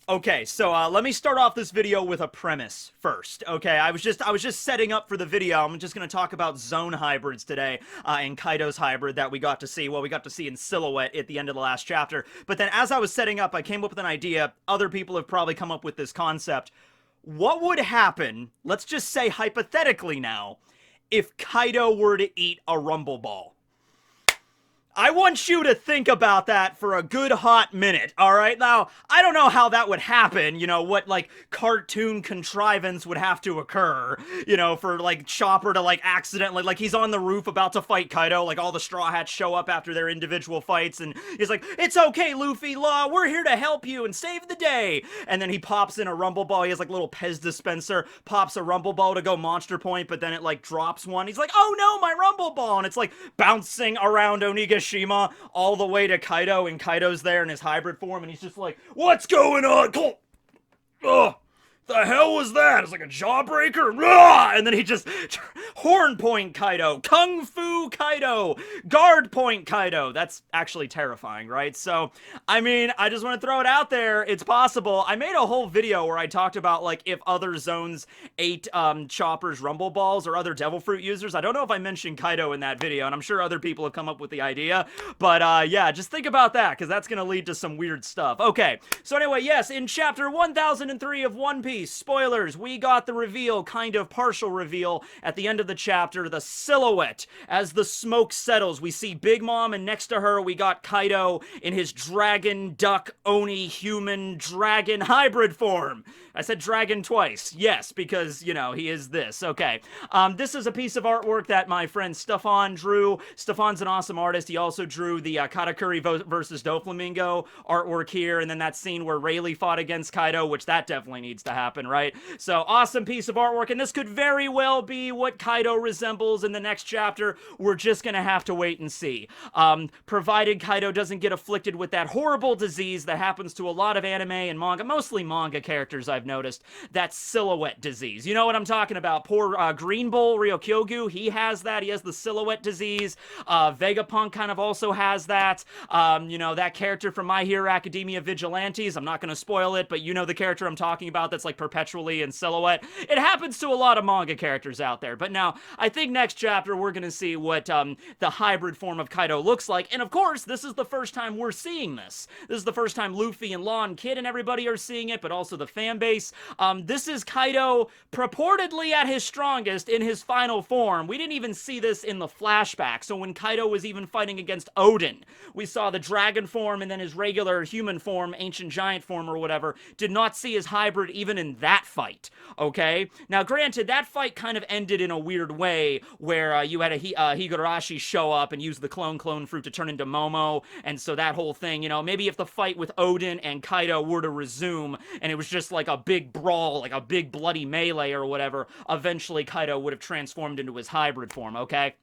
Okay, so let me start off this video with a premise first. Okay, I was just setting up for the video. I'm just gonna talk about zone hybrids today, and Kaido's hybrid that we got to see. Well, we got to see in silhouette at the end of the last chapter. But then, as I was setting up, I came up with an idea. Other people have probably come up with this concept. What would happen? Let's just say hypothetically now, if Kaido were to eat a Rumble Ball. I want you to think about that for a good hot minute, alright? Now, I don't know how that would happen, what, like, cartoon contrivance would have to occur, for, like, Chopper to, like, accidentally, like, he's on the roof about to fight Kaido, like, all the Straw Hats show up after their individual fights, and he's like, it's okay, Luffy, Law, we're here to help you and save the day! And then he pops in a Rumble Ball, he has, like, a little Pez dispenser, pops a Rumble Ball to go Monster Point, but then it, like, drops one, he's like, oh no, my Rumble Ball! And it's, like, bouncing around Onigashima all the way to Kaido, and Kaido's there in his hybrid form, and he's just like, what's going on? Ugh. The hell was that? It's like a jawbreaker. And then he just horn point Kaido, kung fu Kaido, guard point Kaido. That's actually terrifying, right? So, I mean, I just want to throw it out there. It's possible. I made a whole video where I talked about, like, if other zones ate Chopper's Rumble Balls or other Devil Fruit users. I don't know if I mentioned Kaido in that video, and I'm sure other people have come up with the idea. But, yeah, just think about that, because that's going to lead to some weird stuff. Okay, so anyway, yes, in chapter 1003 of One Piece, spoilers, we got the reveal, kind of partial reveal, at the end of the chapter, the silhouette. As the smoke settles, we see Big Mom, and next to her, we got Kaido in his dragon, duck, oni, human, dragon hybrid form. I said dragon twice. Yes, because, he is this. Okay. This is a piece of artwork that my friend Stefan drew. Stefan's an awesome artist. He also drew the Katakuri versus Doflamingo artwork here, and then that scene where Rayleigh fought against Kaido, which that definitely needs to happen, right? So, awesome piece of artwork, and this could very well be what Kaido resembles in the next chapter. We're just gonna have to wait and see. Provided Kaido doesn't get afflicted with that horrible disease that happens to a lot of anime and manga, mostly manga characters I've noticed, that silhouette disease. You know what I'm talking about? Poor Green Bull Ryokyogu, he has that. He has the silhouette disease. Vegapunk kind of also has that. That character from My Hero Academia Vigilantes, I'm not gonna spoil it, but you know the character I'm talking about that's like perpetually in silhouette. It happens to a lot of manga characters out there. But now, I think next chapter we're gonna see what the hybrid form of Kaido looks like. And of course, this is the first time we're seeing this. This is the first time Luffy and Law and Kid and everybody are seeing it, but also the fan base. This is Kaido purportedly at his strongest in his final form. We didn't even see this in the flashback. So when Kaido was even fighting against Odin, we saw the dragon form and then his regular human form, ancient giant form or whatever. Did not see his hybrid even in that fight, okay? Now, granted, that fight kind of ended in a weird way where you had a Higurashi show up and use the clone fruit to turn into Momo, and so that whole thing, maybe if the fight with Odin and Kaido were to resume and it was just like a big brawl, like a big bloody melee or whatever, eventually Kaido would have transformed into his hybrid form, okay?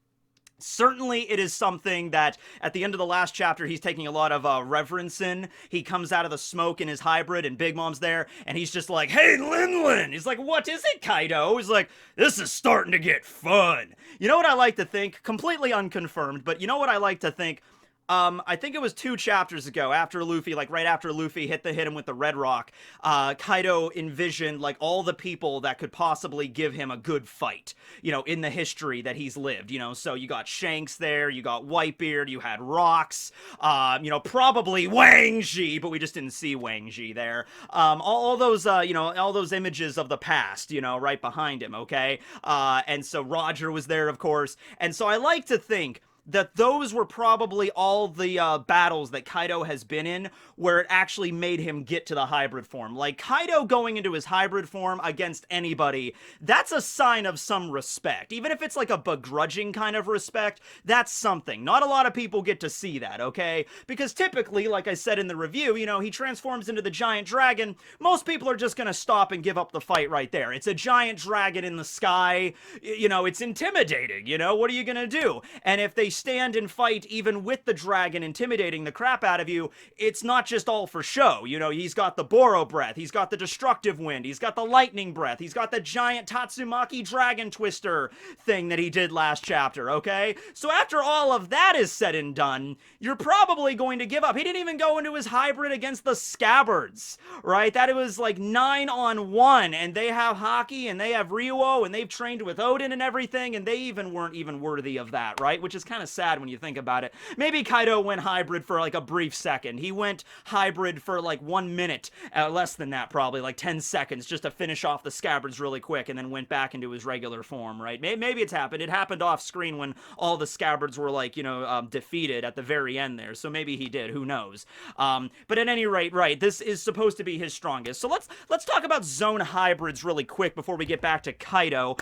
Certainly, it is something that, at the end of the last chapter, he's taking a lot of reverence in. He comes out of the smoke in his hybrid, and Big Mom's there, and he's just like, hey, Lin! He's like, what is it, Kaido? He's like, this is starting to get fun. You know what I like to think? Completely unconfirmed, but you know what I like to think? I think it was 2 chapters ago, after Luffy, like right after Luffy hit him with the Red Rock, Kaido envisioned like all the people that could possibly give him a good fight, in the history that he's lived, so you got Shanks there, you got Whitebeard, you had Rocks, probably Wang Zhi, but we just didn't see Wang Zhi there, all those, all those images of the past, right behind him, okay, and so Roger was there, of course, and so I like to think that those were probably all the battles that Kaido has been in where it actually made him get to the hybrid form. Like, Kaido going into his hybrid form against anybody, that's a sign of some respect. Even if it's like a begrudging kind of respect, that's something. Not a lot of people get to see that, okay? Because typically, like I said in the review, he transforms into the giant dragon. Most people are just gonna stop and give up the fight right there. It's a giant dragon in the sky. It's intimidating, what are you gonna do? And if they stand and fight even with the dragon intimidating the crap out of you, it's not just all for show. You know, he's got the Boro breath, he's got the destructive wind, he's got the lightning breath, he's got the giant Tatsumaki dragon twister thing that he did last chapter, okay? So after all of that is said and done, you're probably going to give up. He didn't even go into his hybrid against the Scabbards, right? That it was like 9-on-1, and they have Haki, and they have Ryuo, and they've trained with Odin and everything, and they weren't even worthy of that, right? Which is kind of sad when you think about it. Maybe Kaido went hybrid for like a brief second. He went hybrid for like 1 minute, less than that probably, like 10 seconds, just to finish off the Scabbards really quick, and then went back into his regular form, right? Maybe it's happened. It happened off screen when all the Scabbards were like, you know, defeated at the very end there, so maybe he did, who knows. But at any rate, right, this is supposed to be his strongest. So let's talk about zone hybrids really quick before we get back to Kaido.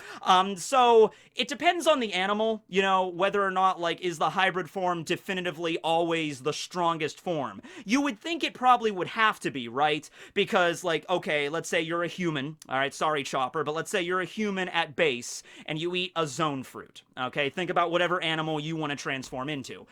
So it depends on the animal, you know, whether or not, like, is the hybrid form definitively always the strongest form. You would think it probably would have to be, right? Because, like, okay, let's say you're a human, alright, sorry Chopper, but let's say you're a human at base, and you eat a zone fruit, okay? Think about whatever animal you want to transform into.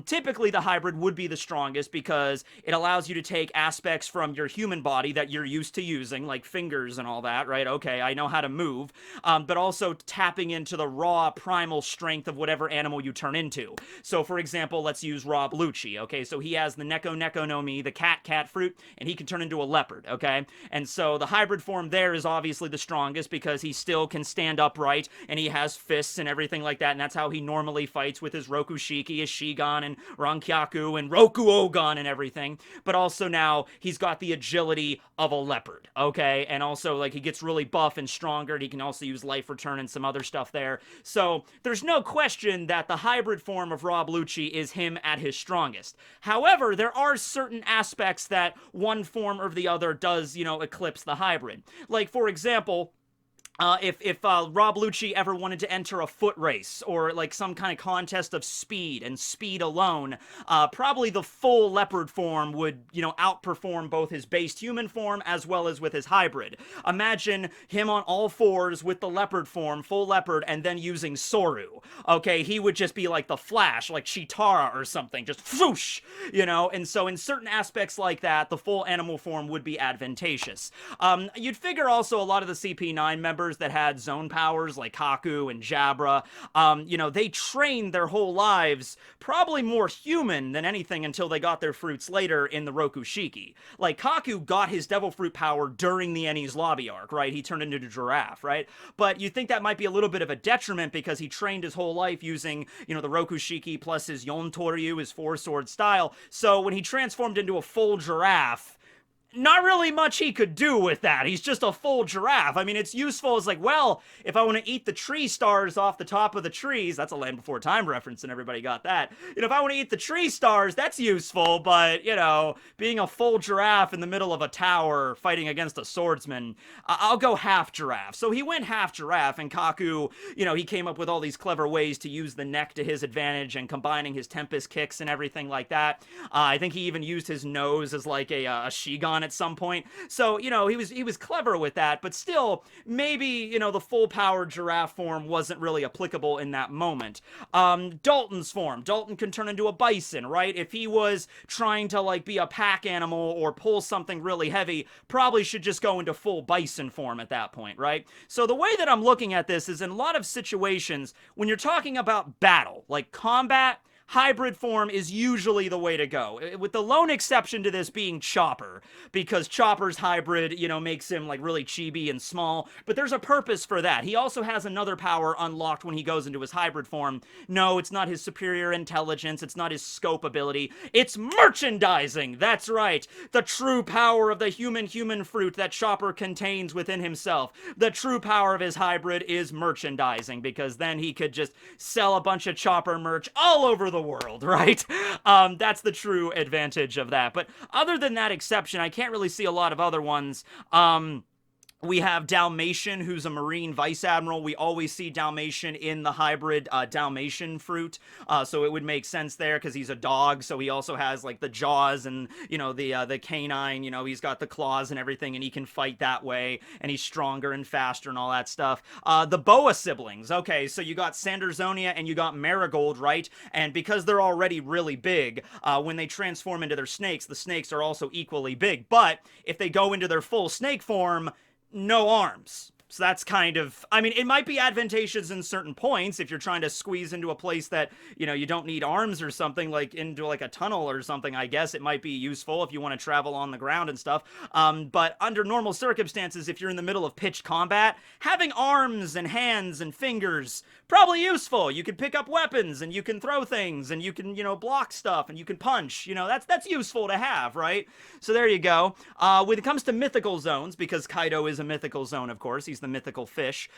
Typically the hybrid would be the strongest because it allows you to take aspects from your human body that you're used to using, like fingers and all that, right? Okay, I know how to move, but also tapping into the raw primal strength of whatever animal you turn into. So for example, let's use Rob Lucci, okay? So he has the Neko no Mi, the cat fruit, and he can turn into a leopard, okay? And so the hybrid form there is obviously the strongest because he still can stand upright and he has fists and everything like that, and that's how he normally fights with his Rokushiki, his Shigan, and Rankyaku, and Roku Ogan and everything. But also now he's got the agility of a leopard, okay? And also, like, he gets really buff and stronger, and he can also use life return and some other stuff there. So there's no question that the hybrid form of Rob Lucci is him at his strongest. However, there are certain aspects that one form or the other does, you know, eclipse the hybrid. Like, for example, if Rob Lucci ever wanted to enter a foot race or like some kind of contest of speed and speed alone, probably the full leopard form would, you know, outperform both his base human form as well as with his hybrid. Imagine him on all fours with the leopard form, full leopard, and then using Soru. Okay, he would just be like the Flash, like Chitara or something, just whoosh, you know? And so in certain aspects like that, the full animal form would be advantageous. You'd figure also a lot of the CP9 members that had zone powers like Kaku and Jabra, you know, they trained their whole lives probably more human than anything until they got their fruits later in the Rokushiki. Like, Kaku got his devil fruit power during the Enies lobby arc, right? He turned into a giraffe, right? But you think that might be a little bit of a detriment because he trained his whole life using, you know, the Rokushiki plus his Yontoryu, his four-sword style. So when he transformed into a full giraffe, not really much he could do with that. He's just a full giraffe. I mean, it's useful as like, well, if I want to eat the tree stars off the top of the trees, that's a Land Before Time reference and everybody got that. You know, if I want to eat the tree stars, that's useful, but, you know, being a full giraffe in the middle of a tower fighting against a swordsman, I'll go half giraffe. So he went half giraffe, and Kaku, you know, he came up with all these clever ways to use the neck to his advantage and combining his Tempest kicks and everything like that. I think he even used his nose as like a Shigan at some point. So, you know, he was clever with that, but still, maybe, you know, the full power giraffe form wasn't really applicable in that moment. Dalton's form. Dalton can turn into a bison, right? If he was trying to, like, be a pack animal or pull something really heavy, probably should just go into full bison form at that point, right? So the way that I'm looking at this is in a lot of situations, when you're talking about battle, like combat, hybrid form is usually the way to go, with the lone exception to this being Chopper, because Chopper's hybrid, you know, makes him like really chibi and small, but there's a purpose for that. He also has another power unlocked when he goes into his hybrid form. No, it's not his superior intelligence, it's not his scope ability, it's merchandising! That's right! The true power of the human fruit that Chopper contains within himself. The true power of his hybrid is merchandising, because then he could just sell a bunch of Chopper merch all over the world, right? That's the true advantage of that. But other than that exception, I can't really see a lot of other ones. We have Dalmatian, who's a Marine Vice Admiral. We always see Dalmatian in the hybrid Dalmatian fruit, so it would make sense there because he's a dog. So he also has like the jaws and the canine. He's got the claws and everything, and he can fight that way. And he's stronger and faster and all that stuff. The Boa siblings. Okay, so you got Sandersonia and you got Marigold, right? And because they're already really big, when they transform into their snakes, the snakes are also equally big. But if they go into their full snake form, no arms. So that's kind of, I mean, it might be advantageous in certain points if you're trying to squeeze into a place that, you don't need arms or something, like into like a tunnel or something. I guess it might be useful if you want to travel on the ground and stuff. But under normal circumstances, if you're in the middle of pitched combat, having arms and hands and fingers, probably useful. You can pick up weapons and you can throw things and you can, block stuff and you can punch. That's useful to have, right? So there you go. When it comes to mythical zones, because Kaido is a mythical zone, of course, he's the mythical fish.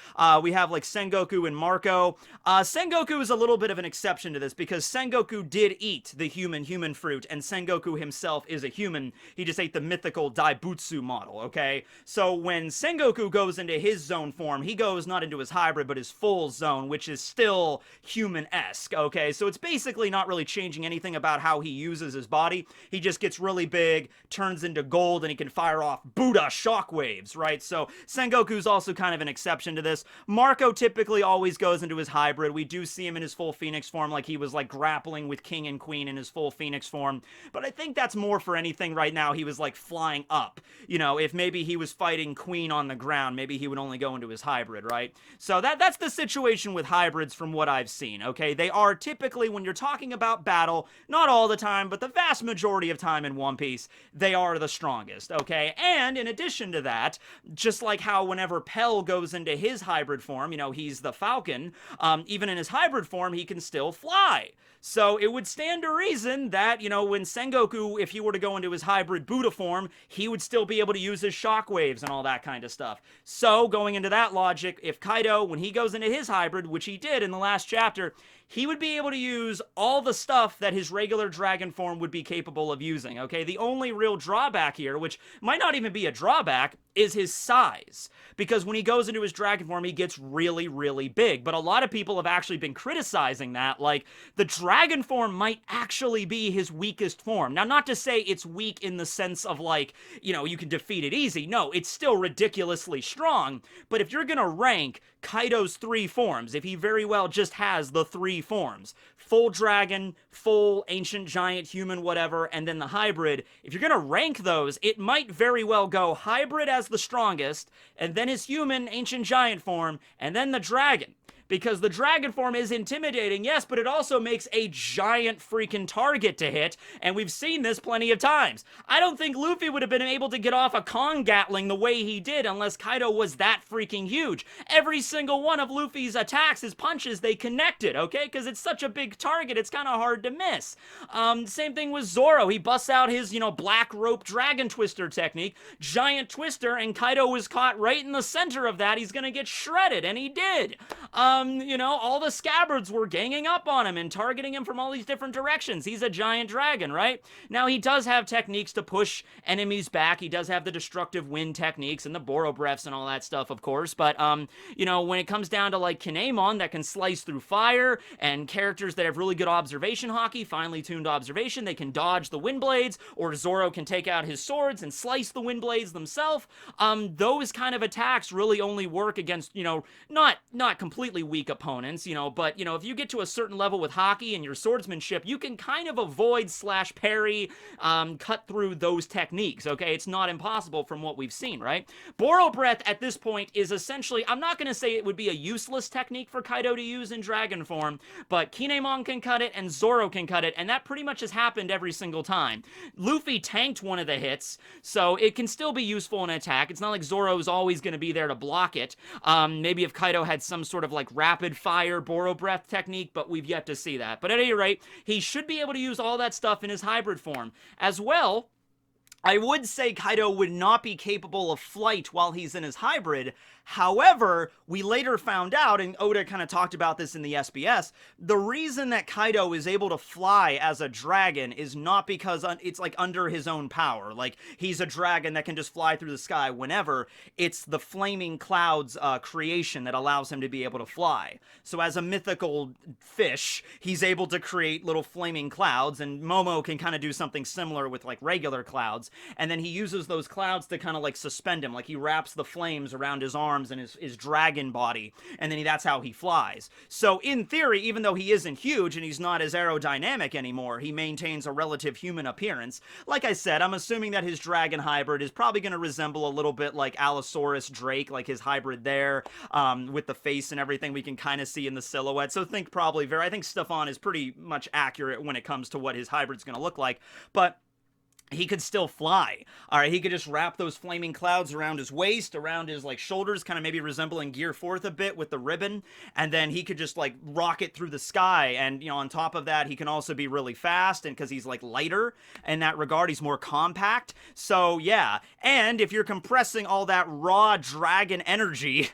We have like Sengoku and Marco. Sengoku is a little bit of an exception to this because Sengoku did eat the human fruit, and Sengoku himself is a human. He just ate the mythical Daibutsu model, okay? So when Sengoku goes into his zone form, he goes not into his hybrid, but his full zone, which is still human-esque, okay? So it's basically not really changing anything about how he uses his body. He just gets really big, turns into gold, and he can fire off Buddha shockwaves, right? So Sengoku's also kind of an exception to this. Marco typically always goes into his hybrid. We do see him in his full Phoenix form, like he was like grappling with King and Queen in his full Phoenix form. But I think that's more for anything right now. He was like flying up. If maybe he was fighting Queen on the ground, maybe he would only go into his hybrid, right? So that's the situation with hybrids from what I've seen, okay? They are typically, when you're talking about battle, not all the time, but the vast majority of time in One Piece, they are the strongest, okay? And in addition to that, just like how whenever Pell goes into his hybrid form, he's the Falcon, even in his hybrid form, he can still fly. So it would stand to reason that, when Sengoku, if he were to go into his hybrid Buddha form, he would still be able to use his shockwaves and all that kind of stuff. So going into that logic, if Kaido, when he goes into his hybrid, which he did in the last chapter, he would be able to use all the stuff that his regular dragon form would be capable of using, okay? The only real drawback here, which might not even be a drawback, is his size. Because when he goes into his dragon form, he gets really, really big. But a lot of people have actually been criticizing that, like, the dragon form might actually be his weakest form. Now, not to say it's weak in the sense of, like, you can defeat it easy. No, it's still ridiculously strong. But if you're gonna rank Kaido's 3 forms, if he very well just has the 3 forms, full dragon, full ancient giant, human, whatever, and then the hybrid, if you're gonna rank those, it might very well go hybrid as the strongest, and then his human, ancient giant form, and then the dragon. Because the dragon form is intimidating, yes, but it also makes a giant freaking target to hit, and we've seen this plenty of times. I don't think Luffy would have been able to get off a Kong Gatling the way he did unless Kaido was that freaking huge. Every single one of Luffy's attacks, his punches, they connected, okay? Because it's such a big target, it's kind of hard to miss. Same thing with Zoro. He busts out his, black rope dragon twister technique, giant twister, and Kaido was caught right in the center of that. He's gonna get shredded, and he did. All the scabbards were ganging up on him and targeting him from all these different directions. He's a giant dragon, right? Now, he does have techniques to push enemies back. He does have the destructive wind techniques and the Boro breaths and all that stuff, of course. But, when it comes down to, like, Kinemon that can slice through fire and characters that have really good observation hockey, finely tuned observation, they can dodge the wind blades, or Zoro can take out his swords and slice the wind blades themselves. Those kind of attacks really only work against, not completely weak opponents, but, if you get to a certain level with hockey and your swordsmanship, you can kind of avoid / parry, cut through those techniques, okay? It's not impossible from what we've seen, right? Boro Breath at this point is essentially, I'm not going to say it would be a useless technique for Kaido to use in dragon form, but Kinemon can cut it and Zoro can cut it, and that pretty much has happened every single time. Luffy tanked one of the hits, so it can still be useful in an attack. It's not like Zoro's always going to be there to block it. Maybe if Kaido had some sort of, like, rapid fire Boro Breath technique, but we've yet to see that. But at any rate, he should be able to use all that stuff in his hybrid form. As well, I would say Kaido would not be capable of flight while he's in his hybrid. However, we later found out, and Oda kind of talked about this in the SBS, the reason that Kaido is able to fly as a dragon is not because it's like under his own power. Like, he's a dragon that can just fly through the sky whenever. It's the flaming clouds creation that allows him to be able to fly. So as a mythical fish, he's able to create little flaming clouds, and Momo can kind of do something similar with like regular clouds. And then he uses those clouds to kind of like suspend him. Like, he wraps the flames around his arms and his dragon body, and then that's how he flies. So in theory, even though he isn't huge and he's not as aerodynamic anymore, he maintains a relative human appearance. Like I said, I'm assuming that his dragon hybrid is probably going to resemble a little bit like Allosaurus Drake, like his hybrid there, with the face and everything we can kind of see in the silhouette. So I think Stefan is pretty much accurate when it comes to what his hybrid's going to look like. But he could still fly. All right, he could just wrap those flaming clouds around his waist, around his like shoulders, kind of maybe resembling Gear 4th a bit with the ribbon, and then he could just like rocket through the sky. And, you know, on top of that, he can also be really fast, and because he's like lighter in that regard, he's more compact. So yeah, and if you're compressing all that raw dragon energy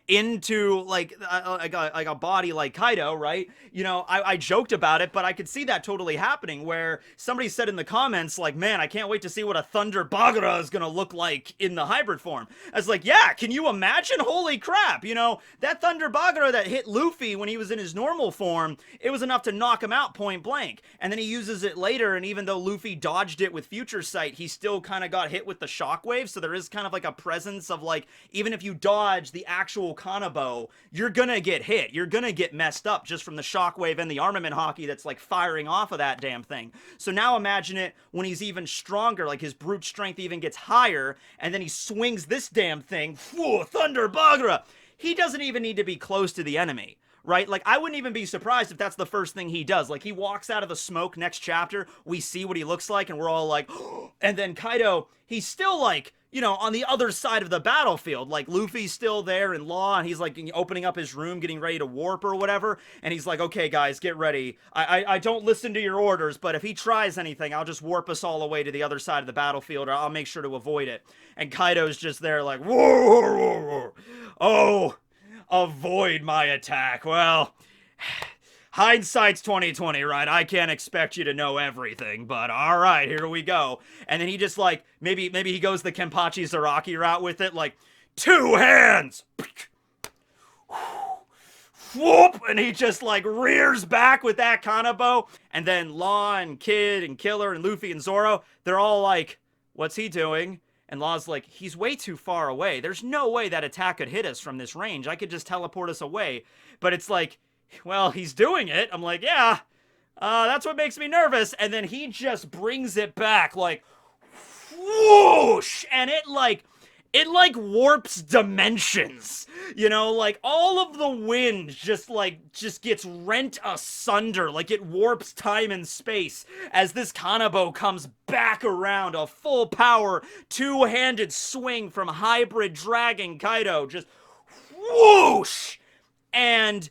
into like a body like Kaido, right? You know, I joked about it, but I could see that totally happening, where somebody said in the comments like, man, I can't wait to see what a Thunder Bagara is gonna look like in the hybrid form. I was like, yeah, can you imagine? Holy crap, you know, that Thunder Bagara that hit Luffy when he was in his normal form, it was enough to knock him out point blank. And then he uses it later, and even though Luffy dodged it with Future Sight, he still kind of got hit with the shockwave, so there is kind of like a presence of like, even if you dodge the actual kanabo, you're gonna get hit. You're gonna get messed up just from the shockwave and the armament hockey that's like firing off of that damn thing. So now imagine it when he's even stronger, like his brute strength even gets higher, and then he swings this damn thing, whoa, Thunder Bagara. He doesn't even need to be close to the enemy, right? Like, I wouldn't even be surprised if that's the first thing he does. Like, he walks out of the smoke next chapter, we see what he looks like, and we're all like, oh. And then Kaido, he's still like, you know, on the other side of the battlefield. Like, Luffy's still there in Law, and he's like opening up his room, getting ready to warp or whatever, and he's like, okay guys, get ready. I don't listen to your orders, but if he tries anything, I'll just warp us all away to the other side of the battlefield, or I'll make sure to avoid it. And Kaido's just there like, whoa, whoa, whoa, whoa. Oh, avoid my attack. Well, hindsight's 2020, right? I can't expect you to know everything, but all right, here we go. And then he just like, maybe he goes the Kenpachi Zaraki route with it, like, 2 hands! Whoop! And he just like rears back with that kanabo. And then Law and Kid and Killer and Luffy and Zoro, they're all like, what's he doing? And Law's like, he's way too far away. There's no way that attack could hit us from this range. I could just teleport us away. But it's like, well, he's doing it. I'm like, yeah, that's what makes me nervous. And then he just brings it back like, whoosh, and it like warps dimensions, you know, like all of the wind just gets rent asunder, like it warps time and space as this kanabo comes back around, a full power, 2-handed swing from hybrid dragon Kaido, just whoosh, and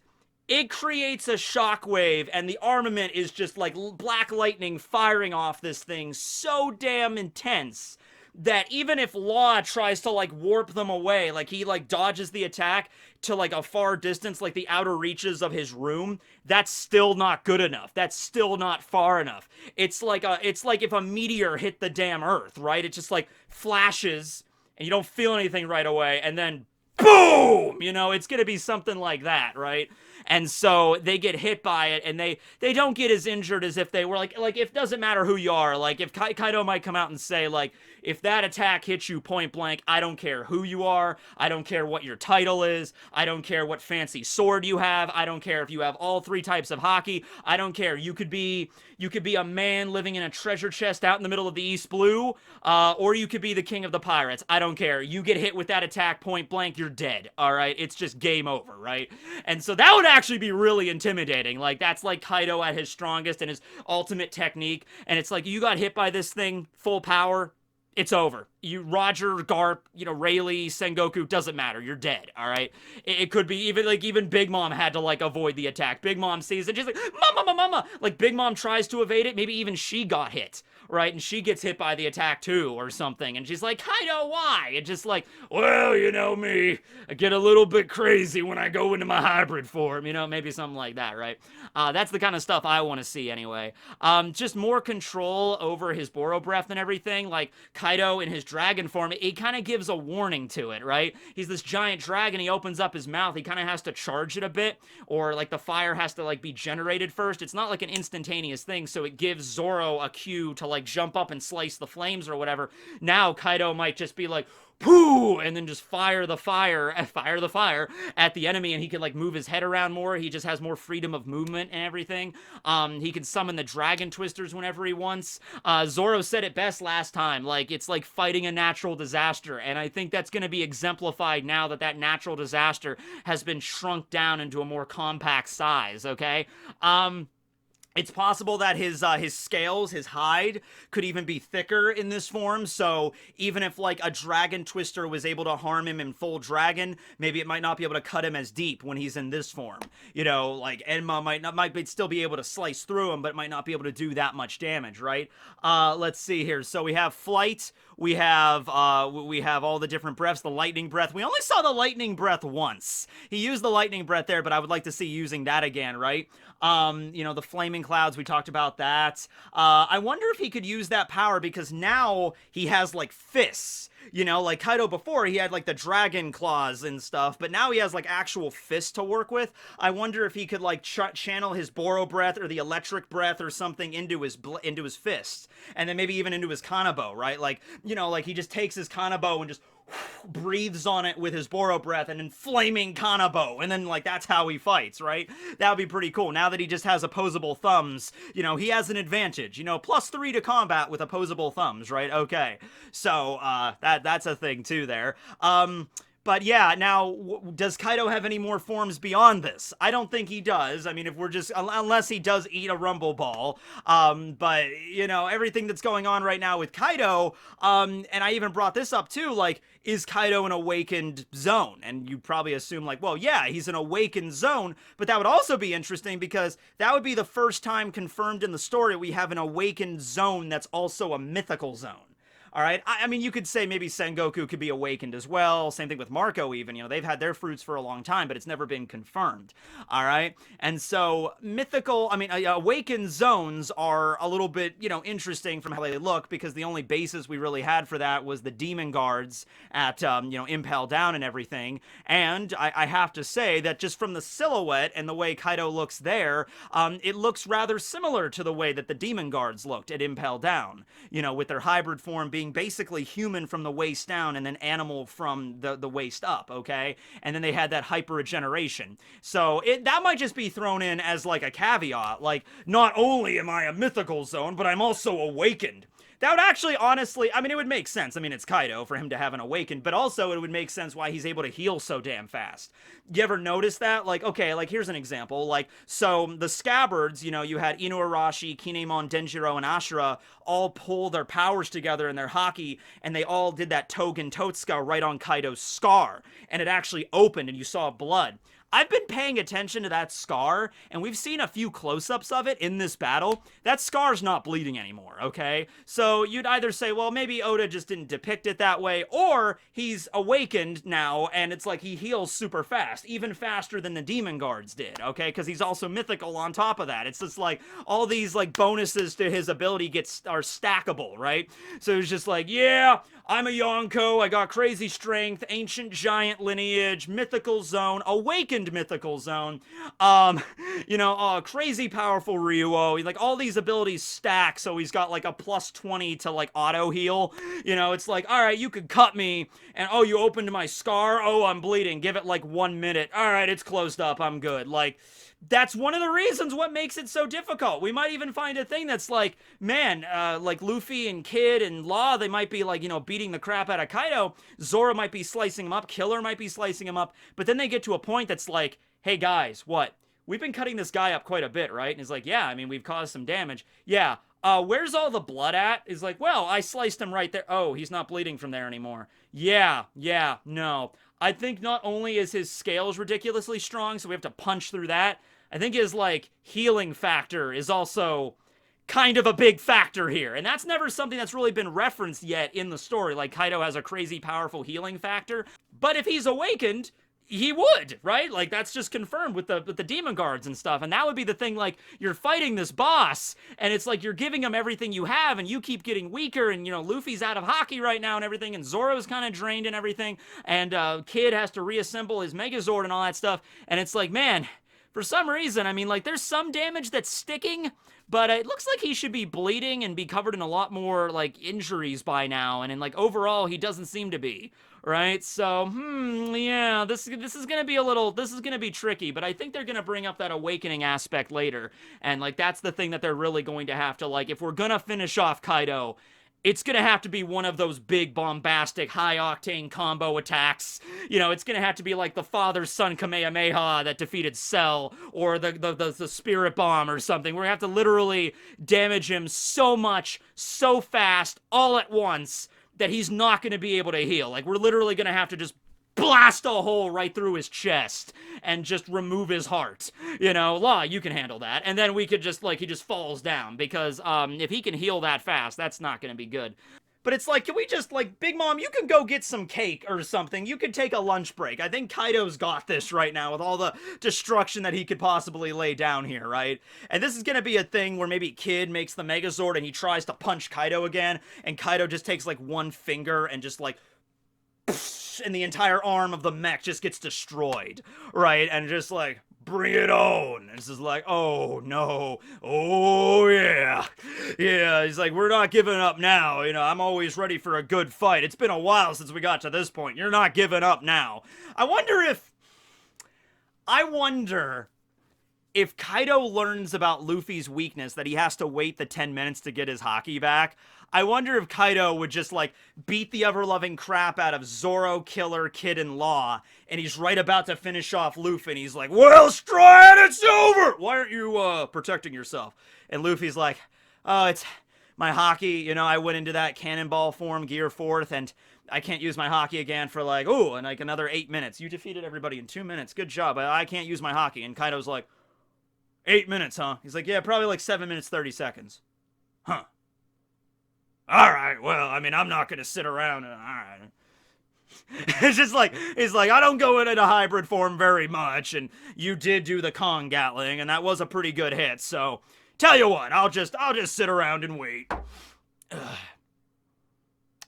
it creates a shockwave, and the armament is just like black lightning firing off this thing so damn intense that even if Law tries to like warp them away, like he like dodges the attack to like a far distance, like the outer reaches of his room, that's still not good enough. That's still not far enough. It's like if a meteor hit the damn Earth, right? It just like flashes and you don't feel anything right away, and then boom! You know, it's gonna be something like that, right? And so they get hit by it, and they don't get as injured as if they were like it doesn't matter who you are. Like, if Kaido might come out and say, like, if that attack hits you point blank, I don't care who you are, I don't care what your title is, I don't care what fancy sword you have, I don't care if you have all 3 types of hockey, I don't care. You could be a man living in a treasure chest out in the middle of the East Blue, or you could be the king of the pirates. I don't care. You get hit with that attack point blank, you're dead, all right? It's just game over, right? And so that would actually be really intimidating. Like, that's like Kaido at his strongest and his ultimate technique, and it's like, you got hit by this thing full power, it's over. You, Roger, Garp, you know, Rayleigh, Sengoku, doesn't matter. You're dead, all right? It could be even Big Mom had to, like, avoid the attack. Big Mom sees it, she's like, mama. Like, Big Mom tries to evade it, maybe even she got hit, right? And she gets hit by the attack too, or something. And she's like, Kaido, why? And just like, well, you know me, I get a little bit crazy when I go into my hybrid form, you know, maybe something like that, right? That's the kind of stuff I want to see anyway. Just more control over his Boro breath and everything. Like Kaido in his dragon form, it kind of gives a warning to it, right? He's this giant dragon, he opens up his mouth, he kind of has to charge it a bit, or like the fire has to like be generated first. It's not like an instantaneous thing, so it gives Zoro a cue to like jump up and slice the flames or whatever. Now Kaido might just be like, pooh, and then just fire the fire at the enemy, and he can like move his head around more. He just has more freedom of movement and everything. He can summon the dragon twisters whenever he wants. Zoro said it best last time, like it's like fighting a natural disaster, and I think that's going to be exemplified now that that natural disaster has been shrunk down into a more compact size, okay? It's possible that his scales, his hide, could even be thicker in this form, so even if, like, a dragon twister was able to harm him in full dragon, maybe it might not be able to cut him as deep when he's in this form. You know, like, Enma might still be able to slice through him, but might not be able to do that much damage, right? Let's see here. So we have Flight, we have all the different breaths, the lightning breath. We only saw the lightning breath once. He used the lightning breath there, but I would like to see using that again, right? You know, the flaming clouds, we talked about that. I wonder if he could use that power, because now he has, like, fists. You know, like Kaido before, he had, like, the dragon claws and stuff, but now he has, like, actual fists to work with. I wonder if he could, like, channel his Boro breath or the electric breath or something into his fists. And then maybe even into his kanabo, right? Like, you know, like, he just takes his kanabo and just breathes on it with his Boro breath and then flaming kanabo, and then like that's how he fights, right? That would be pretty cool. Now that he just has opposable thumbs, you know, he has an advantage, you know, +3 to combat with opposable thumbs, right? Okay, so that's a thing too there. But yeah, now, does Kaido have any more forms beyond this? I don't think he does. I mean, if we're just, unless he does eat a Rumble Ball. But, you know, everything that's going on right now with Kaido, and I even brought this up too, like, is Kaido an awakened Zone? And you probably assume, like, well, yeah, he's an awakened Zone, but that would also be interesting because that would be the first time confirmed in the story we have an awakened Zone that's also a mythical zone. All right, I mean, you could say maybe Sengoku could be awakened as well. Same thing with Marco even. You know, they've had their fruits for a long time, but it's never been confirmed. All right, and so awakened zones are a little bit, you know, interesting from how they look, because the only basis we really had for that was the demon guards at, you know, Impel Down and everything. And I have to say that just from the silhouette and the way Kaido looks there, it looks rather similar to the way that the demon guards looked at Impel Down. You know, with their hybrid form being basically human from the waist down and then animal from the waist up, okay? And then they had that hyper regeneration. So that might just be thrown in as like a caveat, like, not only am I a mythical zone, but I'm also awakened. That would actually, honestly, I mean, it would make sense. I mean, it's Kaido for him to have an awakened, but also it would make sense why he's able to heal so damn fast. You ever notice that? Like, okay, like, here's an example. Like, so the Scabbards, you know, you had Inuarashi, Kinemon, Denjiro, and Ashura all pull their powers together in their haki, and they all did that Togen Totsuka right on Kaido's scar, and it actually opened, and you saw blood. I've been paying attention to that scar, and we've seen a few close-ups of it in this battle. That scar's not bleeding anymore, okay? So you'd either say, well, maybe Oda just didn't depict it that way, or he's awakened now, and it's like he heals super fast, even faster than the Demon Guards did, okay? Because he's also mythical on top of that. It's just like all these like bonuses to his ability are stackable, right? So it's just like, yeah, I'm a Yonko, I got crazy strength, ancient giant lineage, mythical zone, awakened mythical zone, you know, crazy powerful Ryuo, like all these abilities stack, so he's got like a +20 to like auto heal. You know, it's like, all right, you could cut me, and oh, you opened my scar, oh, I'm bleeding, give it like 1 minute, all right, it's closed up, I'm good. Like, that's one of the reasons what makes it so difficult. We might even find a thing that's like, man, like Luffy and Kid and Law, they might be like, you know, beating the crap out of Kaido. Zoro might be slicing him up. Killer might be slicing him up. But then they get to a point that's like, hey guys, what? We've been cutting this guy up quite a bit, right? And he's like, yeah, I mean, we've caused some damage. Yeah, where's all the blood at? He's like, well, I sliced him right there. Oh, he's not bleeding from there anymore. Yeah, no. I think not only is his scales ridiculously strong, so we have to punch through that, I think his, like, healing factor is also kind of a big factor here. And that's never something that's really been referenced yet in the story. Like, Kaido has a crazy powerful healing factor. But if he's awakened, he would, right? Like, that's just confirmed with the demon guards and stuff. And that would be the thing, like, you're fighting this boss, and it's like you're giving him everything you have, and you keep getting weaker, and, you know, Luffy's out of hockey right now and everything, and Zoro's kind of drained and everything, and Kid has to reassemble his Megazord and all that stuff. And it's like, man, for some reason, I mean, like, there's some damage that's sticking, but it looks like he should be bleeding and be covered in a lot more, like, injuries by now, and like, overall, he doesn't seem to be, right? So, yeah, this is gonna be this is gonna be tricky, but I think they're gonna bring up that awakening aspect later, and, like, that's the thing that they're really going to have to, like, if we're gonna finish off Kaido, it's gonna have to be one of those big, bombastic, high-octane combo attacks. You know, it's gonna have to be like the father-son Kamehameha that defeated Cell, or the Spirit Bomb or something. We're gonna have to literally damage him so much, so fast, all at once, that he's not gonna be able to heal. Like, we're literally gonna have to just blast a hole right through his chest and just remove his heart. You know, Law, you can handle that. And then we could just, like, he just falls down, because if he can heal that fast, that's not gonna be good. But it's like, can we just, like, Big Mom, you can go get some cake or something. You could take a lunch break. I think Kaido's got this right now with all the destruction that he could possibly lay down here, right? And this is gonna be a thing where maybe Kid makes the Megazord and he tries to punch Kaido again, and Kaido just takes, like, one finger and just, like, and the entire arm of the mech just gets destroyed, right? And just like, bring it on. And it's just like, oh no, oh yeah. Yeah, he's like, we're not giving up now. You know, I'm always ready for a good fight. It's been a while since we got to this point. You're not giving up now. I wonder if Kaido learns about Luffy's weakness, that he has to wait the 10 minutes to get his haki back. I wonder if Kaido would just, like, beat the ever-loving crap out of Zoro, Killer, Kid, and Law, and he's right about to finish off Luffy, and he's like, well, Stride, it's over! Why aren't you, protecting yourself? And Luffy's like, oh, it's my haki, you know, I went into that cannonball form, Gear 4th, and I can't use my haki again for, like, ooh, and, like, another 8 minutes. You defeated everybody in 2 minutes. Good job. I can't use my haki. And Kaido's like, 8 minutes, huh? He's like, yeah, probably like 7 minutes, 30 seconds. Huh. All right, well, I mean, I'm not going to sit around and, all right. It's just like, he's like, I don't go into hybrid form very much, and you did do the Kong Gatling, and that was a pretty good hit, so, tell you what, I'll just sit around and wait.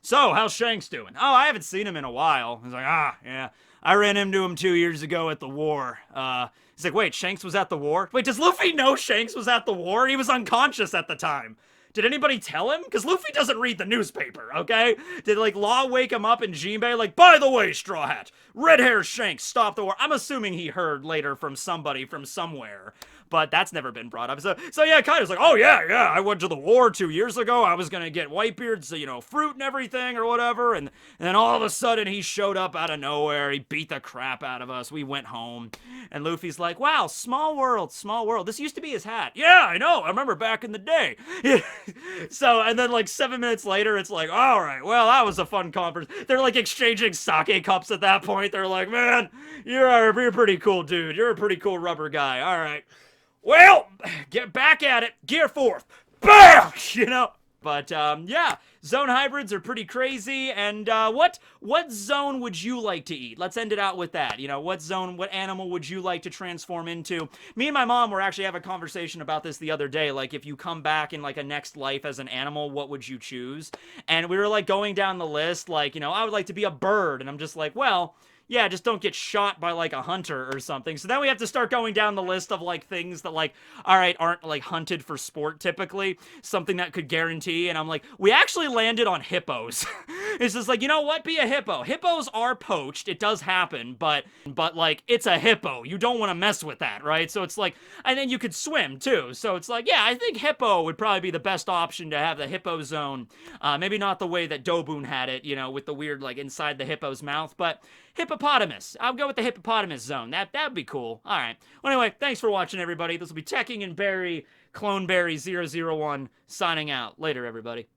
So, how's Shanks doing? Oh, I haven't seen him in a while. He's like, yeah, I ran into him 2 years ago at the war. He's like, wait, Shanks was at the war? Wait, does Luffy know Shanks was at the war? He was unconscious at the time. Did anybody tell him? Because Luffy doesn't read the newspaper, okay? Did, like, Law wake him up in Jinbei? Like, by the way, Straw Hat, Red Hair Shanks stopped the war. I'm assuming he heard later from somebody from somewhere, but that's never been brought up. So yeah, Kaido's like, oh, yeah, I went to the war 2 years ago. I was gonna get Whitebeard's, you know, fruit and everything or whatever, and then all of a sudden he showed up out of nowhere. He beat the crap out of us. We went home. And Luffy's like, wow, small world, small world. This used to be his hat. Yeah, I know. I remember back in the day. So, and then like 7 minutes later, it's like, all right, well, that was a fun conference. They're like exchanging sake cups at that point. They're like, man, you're a pretty cool dude. You're a pretty cool rubber guy. All right. Well, get back at it. Gear 4th. Bam! You know? But, yeah, zone hybrids are pretty crazy, and, what zone would you like to eat? Let's end it out with that. You know, what animal would you like to transform into? Me and my mom were actually having a conversation about this the other day, like, if you come back in, like, a next life as an animal, what would you choose? And we were, like, going down the list, like, you know, I would like to be a bird, and I'm just like, well, yeah, just don't get shot by, like, a hunter or something. So then we have to start going down the list of, like, things that, like, all right, aren't, like, hunted for sport typically. Something that could guarantee. And I'm like, we actually landed on hippos. It's just like, you know what? Be a hippo. Hippos are poached. It does happen. But like, it's a hippo. You don't want to mess with that, right? So it's like, and then you could swim, too. So it's like, yeah, I think hippo would probably be the best option to have the hippo zone. Maybe not the way that Dobun had it, you know, with the weird, like, inside the hippo's mouth. But hippopotamus. I'll go with the hippopotamus zone. That'd be cool. All right. Well, anyway, thanks for watching, everybody. This will be Tekking and Barry, Clone Barry 001, signing out. Later, everybody.